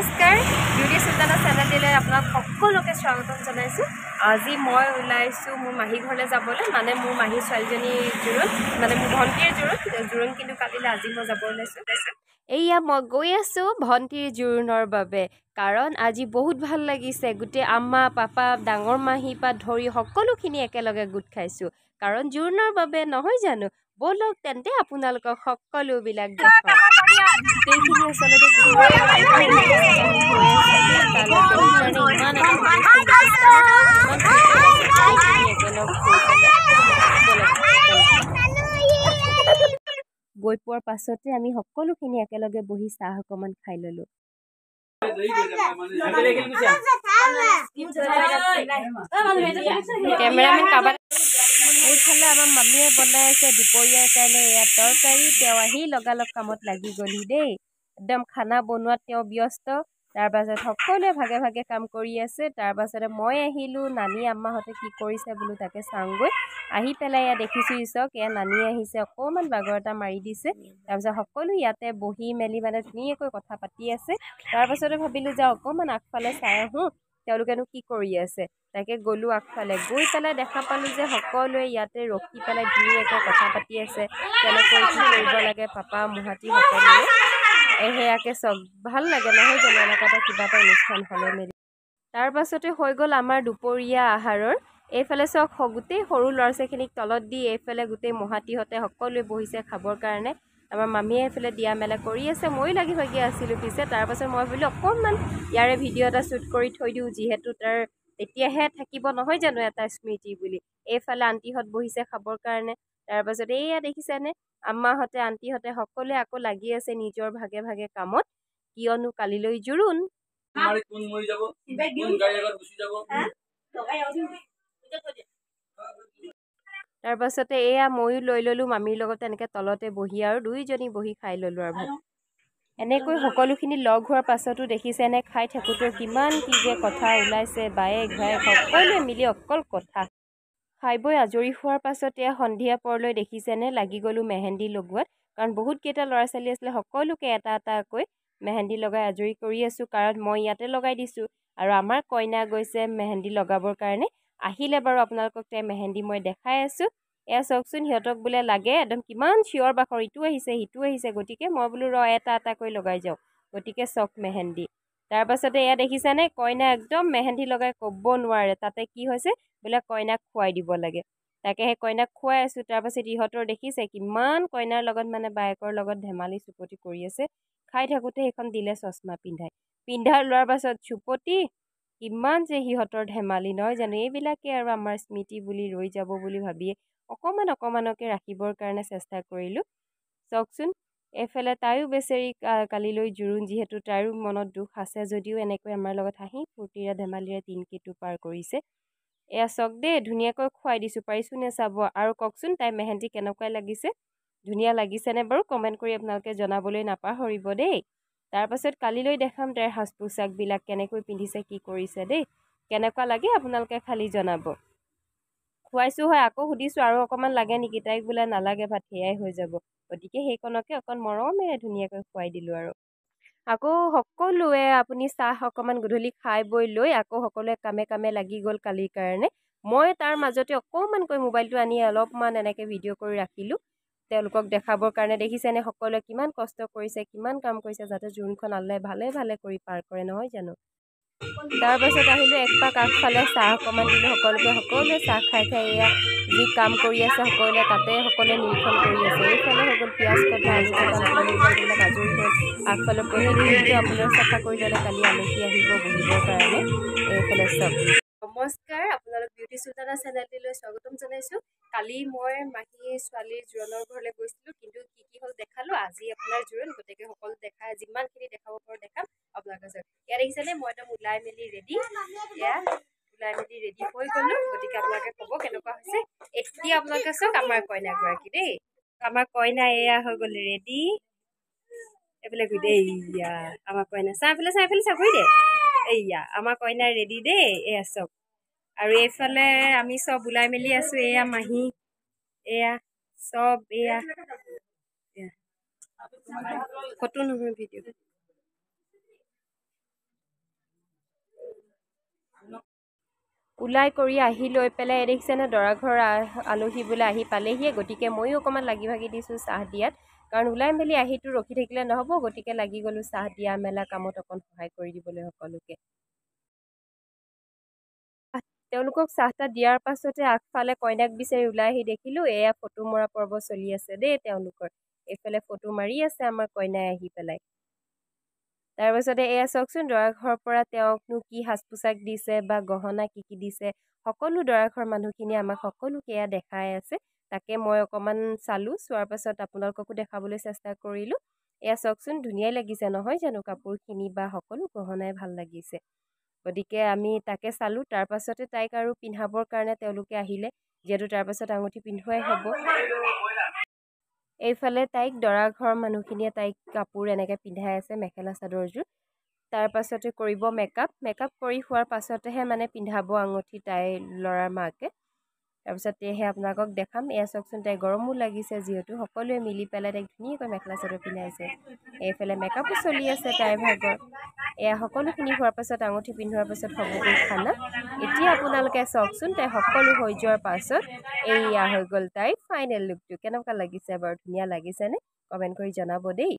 নমস্কাৰ বিউটি সুলতানা চেনেললৈ আপোনাক সকলোকে স্বাগতম জনাইছোঁ। আজি মই ওলাইছোঁ মোৰ মাহী ঘৰলৈ যাবলৈ, মানে মোৰ মাহী ছোৱালীজনী জোৰোণ, মানে মোৰ ভণ্টিৰ জোৰোণ কিন্তু কালিলৈ আজি মই যাব ওলাইছোঁ। এয়া মই গৈ আছোঁ ভণ্টিৰ জোৰোণৰ বাবে, কাৰণ আজি বহুত ভাল লাগিছে। গোটেই আম্মা পাপা ডাঙৰ মাহীৰ পৰা ধৰি সকলোখিনি একেলগে গোট খাইছোঁ, কাৰণ জোৰোণৰ বাবে নহয় জানো। ব'লক তেন্তে আপোনালোকক সকলোবিলাক দেখাওঁ। গোটেইখিনি আচলতে গৈ পোৱাৰ পাছতে আমি সকলোখিনি একেলগে বহি চাহ অকণমান খাই ল'লোঁ। কেমেৰামেন কাবাৰ এইফালে আমাৰ মামীয়ে বনাই আছে দুপৰীয়াৰ কাৰণে এয়া তৰকাৰী। তেওঁ আহি লগালগ কামত লাগি গ'লহি দেই, একদম খানা বনোৱাত তেওঁ ব্যস্ত। তাৰপাছত সকলোৱে ভাগে ভাগে কাম কৰি আছে। তাৰপাছতে মই আহিলোঁ, নানী আম্মাহঁতে কি কৰিছে বোলো তাকে চাওঁগৈ। আহি পেলাই ইয়াত দেখিছোঁ ইচক এয়া নানী আহিছে, অকণমান বাগৰ এটা মাৰি দিছে। তাৰপিছত সকলো ইয়াতে বহি মেলি মানে ধুনীয়াকৈ কথা পাতি আছে। তাৰপাছতে ভাবিলোঁ যে অকণমান আগফালে চাই আহোঁ তেওঁলোকেনো কি কৰি আছে। তাকে গ'লোঁ আগফালে, গৈ পেলাই দেখা পালোঁ যে সকলোৱে ইয়াতে ৰখি পেলাই ধুনীয়াকৈ কথা পাতি আছে, কেনেকৈ কি কৰিব লাগে পাপা মুহাতি সকলোৱে। সেয়াকে চব ভাল লাগে নহয় জানো এনেকুৱা এটা কিবা এটা অনুষ্ঠান হ'লে মেলি। তাৰপাছতে হৈ গ'ল আমাৰ দুপৰীয়া আহাৰৰ। এইফালে চব গোটেই সৰু ল'ৰা ছোৱালীখিনিক তলত দি এইফালে গোটেই মহাতিহঁতে সকলোৱে বহিছে খাবৰ কাৰণে। আমাৰ মামীয়ে এইফালে দিয়া মেলা কৰি আছে, ময়ো লাগি ভাগি আছিলোঁ পিছে। তাৰপাছত মই ভাবিলোঁ অকণমান ইয়াৰে ভিডিঅ' এটা শ্বুট কৰি থৈ দিওঁ, যিহেতু তাৰ তেতিয়াহে থাকিব নহয় জানো এটা স্মৃতি বুলি। এইফালে আণ্টিহঁত বহিছে খাবৰ কাৰণে। তাৰপাছত এইয়া দেখিছেনে আম্মাহঁতে আণ্টিহঁতে সকলোৱে আকৌ লাগি আছে নিজৰ ভাগে ভাগে কামত, কিয়নো কালিলৈ জোৰোণ। তাৰপাছতে এয়া ময়ো লৈ ল'লোঁ মামীৰ লগত এনেকৈ তলতে বহি, আৰু দুইজনী বহি খাই ল'লোঁ আৰু ভাত। এনেকৈ সকলোখিনি লগ হোৱাৰ পাছতো দেখিছেনে খাই থাকোঁতেও কিমান কি যে কথা ওলাইছে, বায়েক ভায়েক সকলোৱে মিলি অকল কথা। খাই বৈ আজৰি হোৱাৰ পাছতে সন্ধিয়া পৰলৈ দেখিছেনে লাগি গ'লোঁ মেহেন্দি লগোৱাত, কাৰণ বহুতকেইটা ল'ৰা ছোৱালী আছিলে। সকলোকে এটা এটাকৈ মেহেন্দি লগাই আজৰি কৰি আছোঁ, কাৰণ মই ইয়াতে লগাই দিছোঁ আৰু আমাৰ কইনা গৈছে মেহেন্দি লগাবৰ কাৰণে। আহিলে বাৰু আপোনালোকক তাই মেহেন্দি মই দেখাই আছোঁ। এয়া চাওকচোন সিহঁতক বোলে লাগে, একদম কিমান চিঞৰ বাখৰ, ইটো আহিছে সিটো আহিছে। গতিকে মই বোলো এটা এটাকৈ লগাই যাওঁ, গতিকে চক মেহেন্দি। তাৰপাছতে এয়া দেখিছানে কইনা একদম মেহেন্দি লগাই ক'ব নোৱাৰে, তাতে কি হৈছে বোলে কইনাক খুৱাই দিব লাগে। তাকে সেই কইনাক খুৱাই আছোঁ। তাৰপাছত ইহঁতৰ দেখিছে কিমান কইনাৰ লগত মানে বায়েকৰ লগত ধেমালি চুপতি কৰি আছে। খাই থাকোঁতে সেইখন দিলে চশমা পিন্ধাই লোৱাৰ পাছত চুপতি, কিমান যে সিহঁতৰ ধেমালি নহয় জানো। এইবিলাকে আৰু আমাৰ স্মৃতি বুলি ৰৈ যাব বুলি ভাবিয়ে অকণমানকৈ ৰাখিবৰ কাৰণে চেষ্টা কৰিলোঁ। চাওকচোন এইফালে তাইও বেচেৰি কালিলৈ জোৰোণ, যিহেতু তাইৰো মনত দুখ আছে যদিও এনেকৈ আমাৰ লগত হাঁহি ফূৰ্তিৰে ধেমালিৰে দিনকেইটো পাৰ কৰিছে। এয়া চক দেই, ধুনীয়াকৈ খুৱাই দিছোঁ, পাৰিছোঁ নে চাব। আৰু কওকচোন তাই মেহেন্দি কেনেকুৱা লাগিছে, ধুনীয়া লাগিছেনে বাৰু কমেণ্ট কৰি আপোনালোকে জনাবলৈ নাপাহৰিব দেই। তাৰপাছত কালিলৈ দেখাম তাইৰ সাজ পোছাকবিলাক কেনেকৈ পিন্ধিছে কি কৰিছে দেই, কেনেকুৱা লাগে আপোনালোকে খালি জনাব। খুৱাইছোঁ হয়, আকৌ সুধিছোঁ আৰু অকণমান লাগে নেকি, তাইক বোলে নালাগে ভাত সেয়াই হৈ যাব। গতিকে সেইকণকে অকণ মৰমেৰে ধুনীয়াকৈ খুৱাই দিলোঁ আৰু। আকৌ সকলোৱে আপুনি চাহ অকণমান গধূলি খাই বৈ লৈ আকৌ সকলোৱে কামে কামে লাগি গ'ল কালিৰ কাৰণে। মই তাৰ মাজতে অকণমানকৈ মোবাইলটো আনি অলপমান এনেকৈ ভিডিঅ' কৰি ৰাখিলোঁ তেওঁলোকক দেখাবৰ কাৰণে। দেখিছেনে সকলোৱে কিমান কষ্ট কৰিছে, কিমান কাম কৰিছে, যাতে জোৰোণখন আল্লাই ভালে ভালে কৰি পাৰ কৰে নহয় জানো। তাৰপাছত আহিলোঁ একপাক আগফালে, চাহ অকণমান দিলোঁ সকলোকে। সকলোৱে চাহ খাই খাই এয়া যি কাম কৰি আছে সকলোৱে তাতে সকলোৱে নিৰীক্ষণ কৰি আছে। এইফালে হৈ গ'ল পিঁয়াজ কটা, আলু কটা, এইবিলাক আজৰি হ'ল। আগফালে প্ৰতিদিনটো আপোনালোকে চাফা কৰি ল'লে, কালি আলহী আহিব বহিবৰ কাৰণে। এইফালে চব নমস্কাৰ, আপোনালোক বিউটি সুলতানা চেনেলটিলৈ স্বাগতম জনাইছোঁ। কালি মই মাহী ছোৱালীৰ জোৰোণৰ ঘৰলৈ গৈছিলোঁ, কিন্তু কি হ'ল দেখালোঁ। আজি আপোনাৰ জোৰোণ, গতিকে সকলো দেখাই যিমানখিনি দেখাব পাৰোঁ দেখাম আপোনালোকে। ইয়াত দেখিছেনে মই একদম ওলাই মেলি ৰেডি হৈ গ'লোঁ। গতিকে আপোনালোকে ক'ব কেনেকুৱা হৈছে। এতিয়া আপোনালোকে চাওক আমাৰ কইনাগৰাকী দেই, আমাৰ কইনা এয়া হৈ গ'ল ৰেডি। এইফালে ঘূৰি দে, এইয়া আমাৰ কইনা চাইফালে চাকৰি দে, এইয়া আমাৰ কইনা ৰেডি দেই। এয়া চব আৰু এইফালে আমি চব ওলাই মেলি আছোঁ। এয়া মাহী, এয়া চব, এয়া ফটো নহয় ভিডিঅ'। ওলাই কৰি আহি লৈ পেলাই দেখিছেনে দৰা ঘৰৰ আলহী বোলে আহি পালেহিয়ে, গতিকে ময়ো অকণমান লাগি ভাগি দিছোঁ চাহ দিয়াত। কাৰণ ওলাই মেলি আহিতো ৰখি থাকিলে নহ'ব, গতিকে লাগি গ'লোঁ চাহ দিয়া মেলা কামত অকণ সহায় কৰি দিবলৈ সকলোকে। তেওঁলোকক চাহ তাহ দিয়াৰ পাছতে আগফালে কইনাক বিচাৰি ওলাই আহি দেখিলোঁ এয়া ফটো মৰা পৰ্ব চলি আছে দেই তেওঁলোকৰ। এইফালে ফটো মাৰি আছে আমাৰ কইনাই আহি পেলাই। তাৰপাছতে এয়া চাওকচোন দৰা ঘৰৰ পৰা তেওঁকনো কি সাজ পোছাক দিছে বা গহনা কি কি দিছে, সকলো দৰা ঘৰৰ মানুহখিনিয়ে আমাক সকলোকে এয়া দেখাই আছে। তাকে মই অকণমান চালোঁ, চোৱাৰ পাছত আপোনালোককো দেখাবলৈ চেষ্টা কৰিলোঁ। এয়া চাওকচোন ধুনীয়াই লাগিছে নহয় জানো, কাপোৰখিনি বা সকলো গহনাই ভাল লাগিছে। গতিকে আমি তাকে চালোঁ। তাৰপাছতে তাইক আৰু পিন্ধাবৰ কাৰণে তেওঁলোকে আহিলে, যিহেতু তাৰপাছত আঙুঠি পিন্ধোৱাই হ'ব। এইফালে তাইক দৰা ঘৰৰ মানুহখিনিয়ে তাইক কাপোৰ এনেকৈ পিন্ধাই আছে, মেখেলা চাদৰযোৰ। তাৰপাছতে কৰিব মেকআপ কৰি হোৱাৰ পাছতেহে মানে পিন্ধাব আঙুঠি তাইৰ ল'ৰাৰ মাকে। তাৰপিছত সেয়েহে আপোনালোকক দেখাম। এয়া চাওকচোন তাই গৰমো লাগিছে, যিহেতু সকলোৱে মিলি পেলাই তাইক ধুনীয়াকৈ মেখেলা চাদৰ পিন্ধাইছে। এইফালে মেকআপো চলি আছে তাইৰ ভাগৰ। এয়া সকলোখিনি হোৱাৰ পাছত আঙুঠি পিন্ধোৱাৰ পাছত হ'বগৈ খানা। এতিয়া আপোনালোকে চাওকচোন তাই সকলো হৈ যোৱাৰ পাছত এয়া হৈ গ'ল তাইৰ ফাইনেল লুকটো। কেনেকুৱা লাগিছে বাৰু, ধুনীয়া লাগিছেনে? কমেণ্ট কৰি জনাব দেই।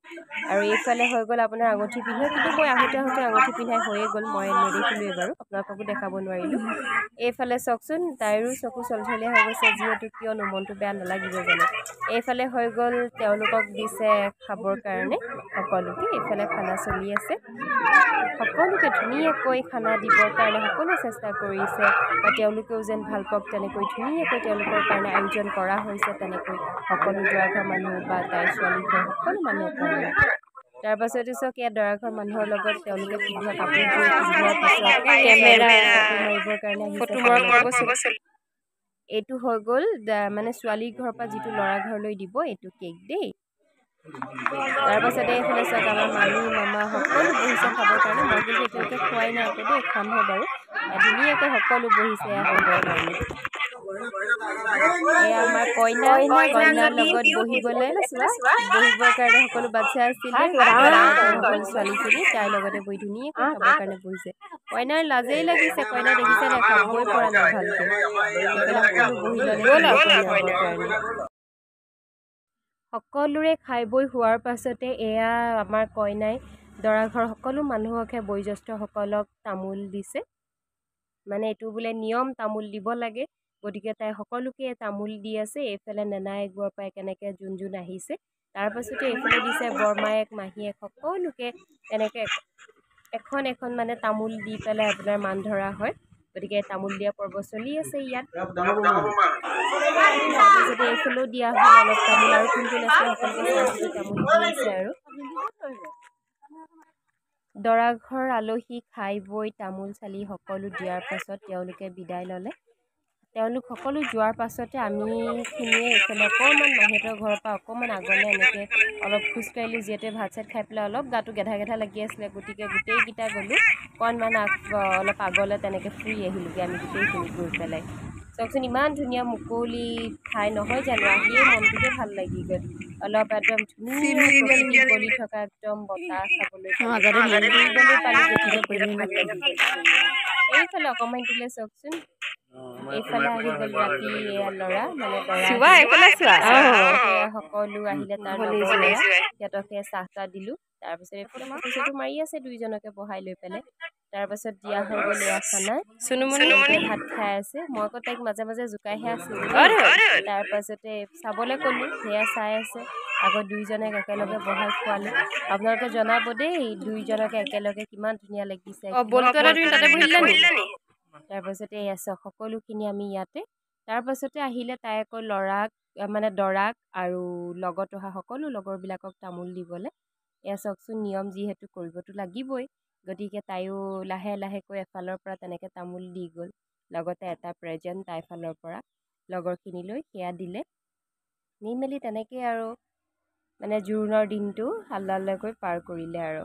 আৰু এইফালে হৈ গ'ল আপোনাৰ আঙুঠি পিন্ধোৱা, কিন্তু মই আহোঁতে আঙুঠি পিন্ধাই হৈয়ে গ'ল, মই নেদেখিলোঁৱেই বাৰু, আপোনালোককো দেখাব নোৱাৰিলোঁ। এইফালে চাওকচোন তাইৰো চকু চলচলীয়া হৈ গৈছে, যিহেতু কিয়নো মনটো বেয়া নালাগিব জানো। এইফালে হৈ গ'ল তেওঁলোকক দিছে খাবৰ কাৰণে সকলোকে। এইফালে খানা চলি আছে, সকলোকে ধুনীয়াকৈ খানা দিবৰ কাৰণে সকলোৱে চেষ্টা কৰিছে, বা তেওঁলোকেও যেন ভাল পাওক তেনেকৈ ধুনীয়াকৈ তেওঁলোকৰ কাৰণে আয়োজন কৰা হৈছে। তেনেকৈ সকলো দৰা ঘৰ মানুহ বা তাইৰ ছোৱালী ঘৰ সকলো মানুহৰ কাৰণে। তাৰপাছতে চাওক এয়া দৰা ঘৰ মানুহৰ লগত তেওঁলোকে পিন্ধোৱা কাপোৰযোৰ পিন্ধোৱাৰ পিছত কেমেৰা ফটো মাৰিবৰ কাৰণে আহিছে। এইটো হৈ গ'ল মানে ছোৱালীৰ ঘৰৰ পৰা যিটো ল'ৰা ঘৰলৈ দিব, এইটো কেক দেই। তাৰপাছতে এইফালে চাওক আমাৰ মামী মামা সকলো বহিছে খাবৰ কাৰণে। মই কিন্তু এতিয়ালৈকে খোৱাই নাই আকৌ দেই, খামহে বাৰু। ধুনীয়াকৈ সকলো বহিছে খাবৰ কাৰণে। এয়া আমাৰ কইনাৰ লগত বহিবৰ কাৰণে সকলো বাচ্ছা আছিলে, সকলো ছোৱালীখিনি তাইৰ লগতে বহি ধুনীয়াকৈ খাবৰ কাৰণে বহিছে। কইনাৰ লাজেই লাগিছে, কইনাই দেখিছে নাই খাবই পৰা নাই ভালকৈ। এইফালে সকলো বহি ল'লে খাবৰ কাৰণে। সকলোৰে খাই বৈ হোৱাৰ পাছতে এয়া আমাৰ কইনাই দৰা ঘৰৰ সকলো মানুহকহে বয়োজ্যেষ্ঠসকলক তামোল দিছে। মানে এইটো বোলে নিয়ম, তামোল দিব লাগে। গতিকে তাই সকলোকে তামোল দি আছে। এইফালে নেনাইকবোৰৰ পৰা কেনেকৈ যোন আহিছে। তাৰপাছতে এইফালে দিছে বৰমায়েক মাহীয়েক সকলোকে এনেকৈ এখন মানে তামোল দি পেলাই আপোনাৰ মান ধৰা হয়। গতিকে তামোল দিয়া পৰ্ব চলি আছে ইয়াত। তাৰপিছতে এইফালেও দিয়া হ'ল অলপ তামোল, আৰু কোন আছে সকলোকে চাই তামোল দি আছে আৰু। দৰা ঘৰ আলহী খাই বৈ তামোল চালি সকলো দিয়াৰ পাছত তেওঁলোকে বিদায় ল'লে। তেওঁলোক সকলো যোৱাৰ পাছতে আমিখিনিয়ে এইফালে অকণমান মাহীহঁতৰ ঘৰৰ পৰা অকণমান আগলৈ এনেকৈ অলপ খোজকাঢ়িলোঁ, যিহেতু ভাত চাত খাই পেলাই অলপ গাটো গেধা গেধা লাগি আছিলে। গতিকে গোটেইকেইটা গ'লোঁ অকণমান অলপ আগলৈ তেনেকৈ ফুৰি আহিলোঁগৈ আমি গোটেইখিনি গৈ পেলাই। চাওকচোন ইমান ধুনীয়া মুকলি ঠাই নহয় জানো, আহিয়ে মনটোকে ভাল লাগি গ'ল। অলপ একদম ধুনীয়া গলি থকা একদম বতাহ খাবলৈ এইফালে অকণমান দিলে চাওকচোন। এইফালে আহি গ'ল ৰাতি এয়া ল'ৰা, মানে সকলো আহিলে তাৰ সিহঁতকে চাহ তাহ দিলোঁ। তাৰপিছত এইফালে ফটো চটো মাৰি আছে দুইজনকে বহাই লৈ পেলাই। তাৰপাছত দিয়া হৈ গ'ল এয়া খানা, ভাত খাই আছে। মই আকৌ তাইক মাজে মাজে জোকাইহে আছিলোঁ। তাৰপাছতে চাবলৈ ক'লোঁ, সেয়া চাই আছে। আকৌ দুইজনক একেলগে বহাই খোৱালোঁ। আপোনালোকে জনাব দেই দুইজনকে একেলগে কিমান ধুনীয়া লাগিছে। তাৰপাছতে এয়া চাওক সকলোখিনি আমি ইয়াতে। তাৰপাছতে আহিলে তাই আকৌ ল'ৰাক মানে দৰাক আৰু লগত অহা সকলো লগৰবিলাকক তামোল দিবলৈ। এয়া চাওকচোন নিয়ম, যিহেতু কৰিবতো লাগিবই। গতিকে তাইও লাহে লাহেকৈ এফালৰ পৰা তেনেকৈ তামোল দি গ'ল, লগতে এটা প্ৰেজেণ্ট তাইৰ ফালৰ পৰা লগৰখিনিলৈ সেয়া দিলে। নি মেলি তেনেকৈ আৰু মানে জোৰোণৰ দিনটো আল্লাহকৈ পাৰ কৰিলে আৰু।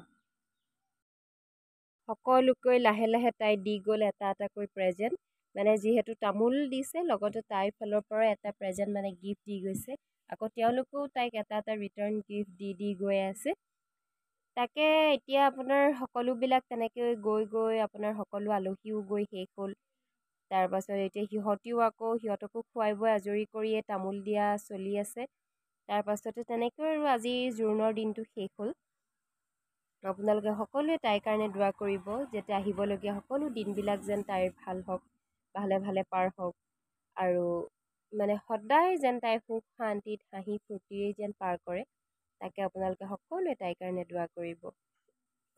সকলোকৈ লাহে লাহে তাই দি গ'ল এটা এটাকৈ প্ৰেজেণ্ট। মানে যিহেতু তামোল দিছে, লগতে তাইৰ ফালৰ পৰা এটা প্ৰেজেণ্ট মানে গিফ্ট দি গৈছে। আকৌ তেওঁলোকেও তাইক এটা এটা ৰিটাৰ্ণ গিফ্ট দি গৈ আছে। তাকে এতিয়া আপোনাৰ সকলোবিলাক তেনেকৈ গৈ আপোনাৰ সকলো আলহীও গৈ শেষ হ'ল। তাৰপাছত এতিয়া সিহঁতকো খুৱাই বুৱাই আজৰি কৰিয়ে তামোল দিয়া চলি আছে। তাৰপাছতে তেনেকৈ আৰু আজি জোৰোণৰ দিনটো শেষ হ'ল। আপোনালোকে সকলোৱে তাইৰ কাৰণে দোৱা কৰিব, যাতে আহিবলগীয়া সকলো দিনবিলাক যেন তাইৰ ভাল হওক, ভালে ভালে পাৰ হওক, আৰু মানে সদায় যেন তাই সুখ শান্তিত হাঁহি ফূৰ্তিৰে যেন পাৰ কৰে, তাকে আপোনালোকে সকলোৱে তাইৰ কাৰণে দোৱা কৰিব।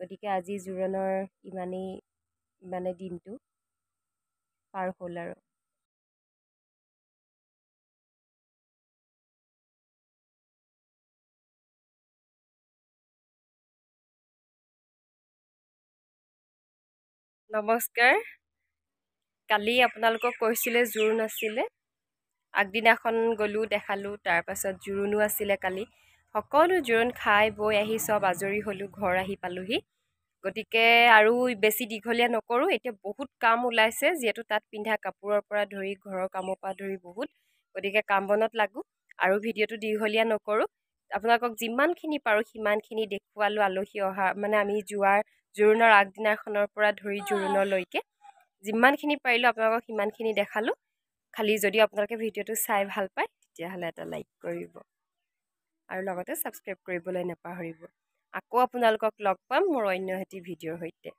গতিকে আজি জোৰোণৰ ইমানেই মানে দিনটো পাৰ হ'ল আৰু। নমস্কাৰ। কালি আপোনালোকক কৈছিলে জোৰোণ আছিলে, আগদিনাখন গ'লোঁ দেখালোঁ, তাৰপাছত জোৰোণো আছিলে কালি। সকলো জোৰোণ খাই বৈ আহি চব আজৰি হ'লোঁ, ঘৰ আহি পালোঁহি। গতিকে আৰু বেছি দীঘলীয়া নকৰোঁ, এতিয়া বহুত কাম ওলাইছে, যিহেতু তাত পিন্ধা কাপোৰৰ পৰা ধৰি ঘৰৰ কামৰ পৰা ধৰি বহুত, গতিকে কাম বনত লাগোঁ। আৰু ভিডিঅ'টো দীঘলীয়া নকৰোঁ, আপোনালোকক যিমানখিনি পাৰোঁ সিমানখিনি দেখুৱালোঁ। আলহী অহা মানে আমি জোৰোণৰ আগদিনাখনৰ পৰা ধৰি জোৰোণলৈকে যিমানখিনি পাৰিলোঁ আপোনালোকক সিমানখিনি দেখালোঁ। খালি যদি আপোনালোকে ভিডিঅ'টো চাই ভাল পায় তেতিয়াহ'লে এটা লাইক কৰিব আৰু লগতে ছাবস্ক্ৰাইব কৰিবলৈ নাপাহৰিব। আকৌ আপোনালোকক লগ পাম মোৰ অন্য এটি ভিডিঅ'ৰ সৈতে।